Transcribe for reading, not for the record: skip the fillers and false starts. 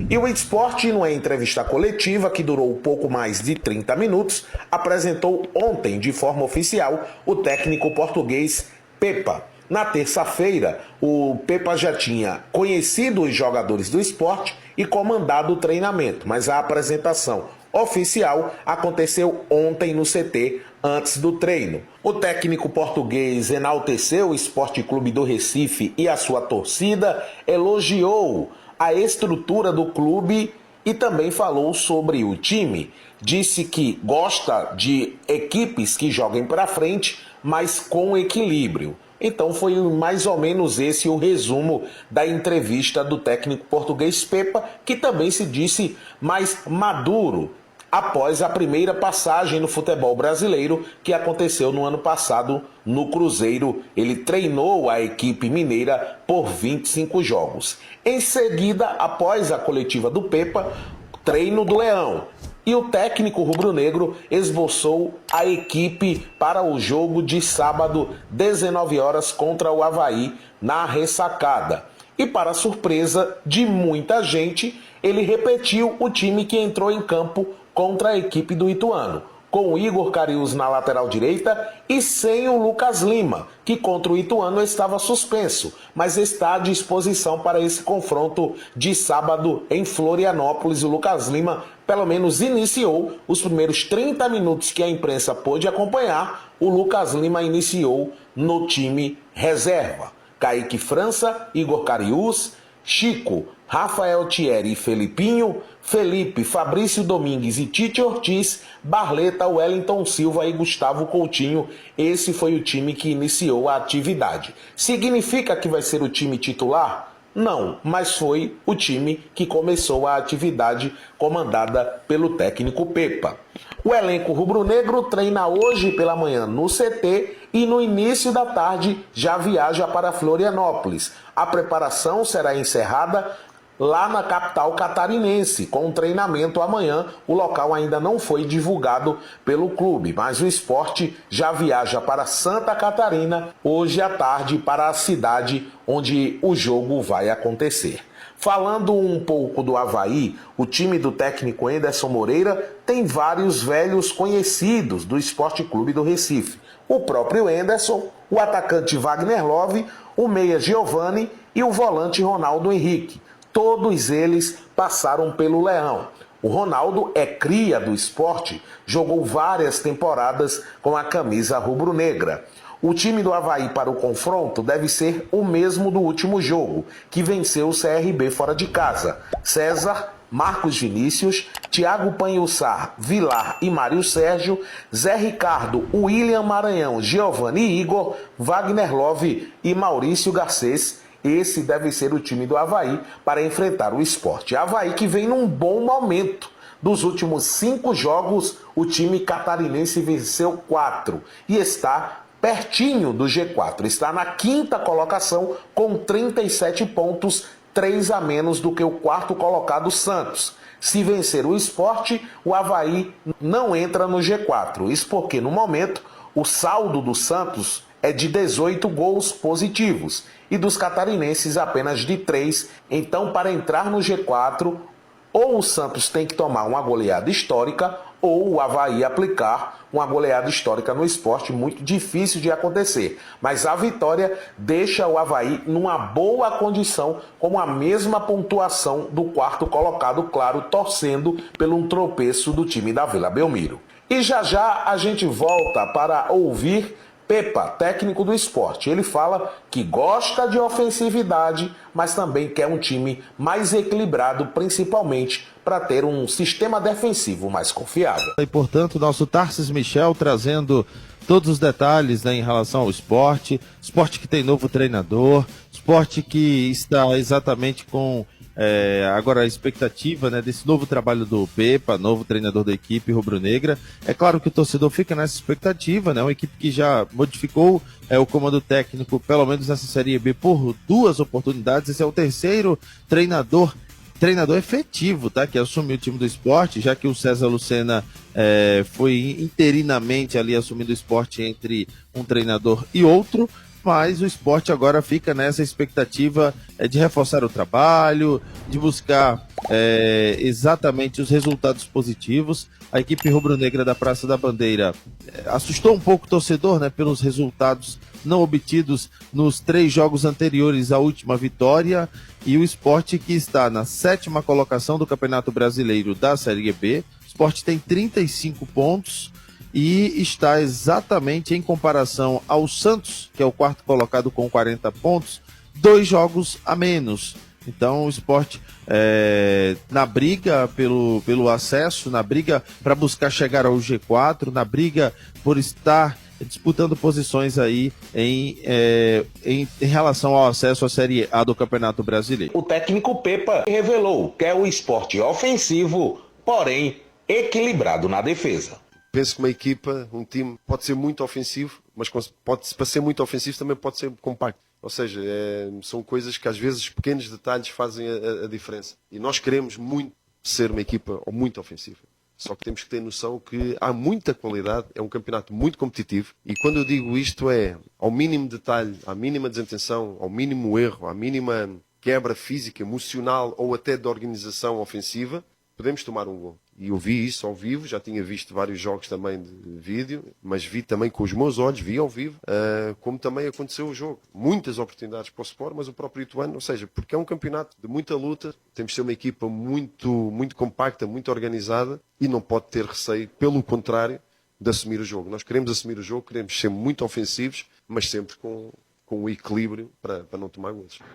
E o Sport, numa entrevista coletiva que durou pouco mais de 30 minutos, apresentou ontem, de forma oficial, o técnico português Pepa. Na terça-feira, o Pepa já tinha conhecido os jogadores do Sport e comandado o treinamento, mas a apresentação oficial aconteceu ontem no CT, antes do treino. O técnico português enalteceu o Sport Clube do Recife e a sua torcida, elogiou a estrutura do clube e também falou sobre o time. Disse que gosta de equipes que joguem para frente, mas com equilíbrio. Então foi mais ou menos esse o resumo da entrevista do técnico português Pepa, que também se disse mais maduro após a primeira passagem no futebol brasileiro que aconteceu no ano passado no Cruzeiro. Ele treinou a equipe mineira por 25 jogos. Em seguida, após a coletiva do Pepa, treino do Leão. E o técnico rubro-negro esboçou a equipe para o jogo de sábado, 19 horas, contra o Avaí, na ressacada. E para surpresa de muita gente, ele repetiu o time que entrou em campo contra a equipe do Ituano, com o Igor Cariús na lateral direita e sem o Lucas Lima, que contra o Ituano estava suspenso, mas está à disposição para esse confronto de sábado em Florianópolis. O Lucas Lima pelo menos iniciou os primeiros 30 minutos que a imprensa pôde acompanhar. O Lucas Lima iniciou no time reserva. Kaique França, Igor Cariús, Chico, Rafael Thierry e Felipinho, Felipe, Fabrício Domingues e Tite Ortiz, Barleta, Wellington Silva e Gustavo Coutinho. Esse foi o time que iniciou a atividade. Significa que vai ser o time titular? Não, mas foi o time que começou a atividade comandada pelo técnico Pepa. O elenco rubro-negro treina hoje pela manhã no CT e no início da tarde já viaja para Florianópolis. A preparação será encerrada lá na capital catarinense, com um treinamento amanhã. O local ainda não foi divulgado pelo clube, mas o Sport já viaja para Santa Catarina hoje à tarde para a cidade onde o jogo vai acontecer. Falando um pouco do Avaí, o time do técnico Anderson Moreira tem vários velhos conhecidos do Sport Clube do Recife. O próprio Anderson, o atacante Wagner Love, o meia Giovani e o volante Ronaldo Henrique. Todos eles passaram pelo Leão. O Ronaldo é cria do Sport, jogou várias temporadas com a camisa rubro-negra. O time do Avaí para o confronto deve ser o mesmo do último jogo, que venceu o CRB fora de casa. César, Marcos Vinícius, Thiago Panhussar, Vilar e Mário Sérgio, Zé Ricardo, William Maranhão, Giovani Igor, Wagner Love e Maurício Garcês. Esse deve ser o time do Avaí para enfrentar o Sport. Avaí que vem num bom momento. Dos últimos 5 jogos, o time catarinense venceu 4 e está pertinho do G4. Está na 5ª colocação com 37 pontos, 3 a menos do que o 4º colocado Santos. Se vencer o Sport, o Avaí não entra no G4. Isso porque, no momento, o saldo do Santos é de 18 gols positivos e dos catarinenses apenas de 3. Então, para entrar no G4, ou o Santos tem que tomar uma goleada histórica ou o Avaí aplicar uma goleada histórica no Sport, muito difícil de acontecer. Mas a vitória deixa o Avaí numa boa condição, com a mesma pontuação do 4º colocado, claro, torcendo pelo um tropeço do time da Vila Belmiro. E já já a gente volta para ouvir Pepa, técnico do Sport. Ele fala que gosta de ofensividade, mas também quer um time mais equilibrado, principalmente para ter um sistema defensivo mais confiável. E, portanto, nosso Tarsis Michel trazendo todos os detalhes, né, em relação ao Sport. Sport que tem novo treinador, Sport que está exatamente com agora a expectativa, né, desse novo trabalho do Pepa, novo treinador da equipe rubro-negra. É claro que o torcedor fica nessa expectativa, né, uma equipe que já modificou o comando técnico, pelo menos nessa Série B, por 2 oportunidades. Esse é o 3º treinador efetivo, tá, que assumiu o time do Sport, já que o César Lucena foi interinamente ali assumindo o Sport entre um treinador e outro. Mas o Sport agora fica nessa expectativa de reforçar o trabalho, de buscar exatamente os resultados positivos. A equipe rubro-negra da Praça da Bandeira assustou um pouco o torcedor, né, pelos resultados não obtidos nos 3 jogos anteriores à última vitória, e o Sport, que está na 7ª colocação do Campeonato Brasileiro da Série B. O Sport tem 35 pontos e está exatamente em comparação ao Santos, que é o 4º colocado com 40 pontos, 2 jogos a menos. Então o Sport na briga pelo acesso, na briga para buscar chegar ao G4, na briga por estar disputando posições aí em relação ao acesso à Série A do Campeonato Brasileiro. O técnico Pepa revelou que é o Sport ofensivo, porém equilibrado na defesa. Penso que uma equipa, um time, pode ser muito ofensivo, mas para ser muito ofensivo também pode ser compacto. Ou seja, são coisas que às vezes pequenos detalhes fazem a diferença. E nós queremos muito ser uma equipa muito ofensiva. Só que temos que ter noção que há muita qualidade, é um campeonato muito competitivo. E quando eu digo isto ao mínimo detalhe, à mínima desatenção, ao mínimo erro, à mínima quebra física, emocional ou até de organização ofensiva, podemos tomar um gol. E eu vi isso ao vivo, já tinha visto vários jogos também de vídeo, mas vi também com os meus olhos, vi ao vivo, como também aconteceu o jogo. Muitas oportunidades para o Sport, mas o próprio Ituano, ou seja, porque é um campeonato de muita luta, temos de ser uma equipa muito, muito compacta, muito organizada e não pode ter receio, pelo contrário, de assumir o jogo. Nós queremos assumir o jogo, queremos ser muito ofensivos, mas sempre com o equilíbrio para não tomar gols.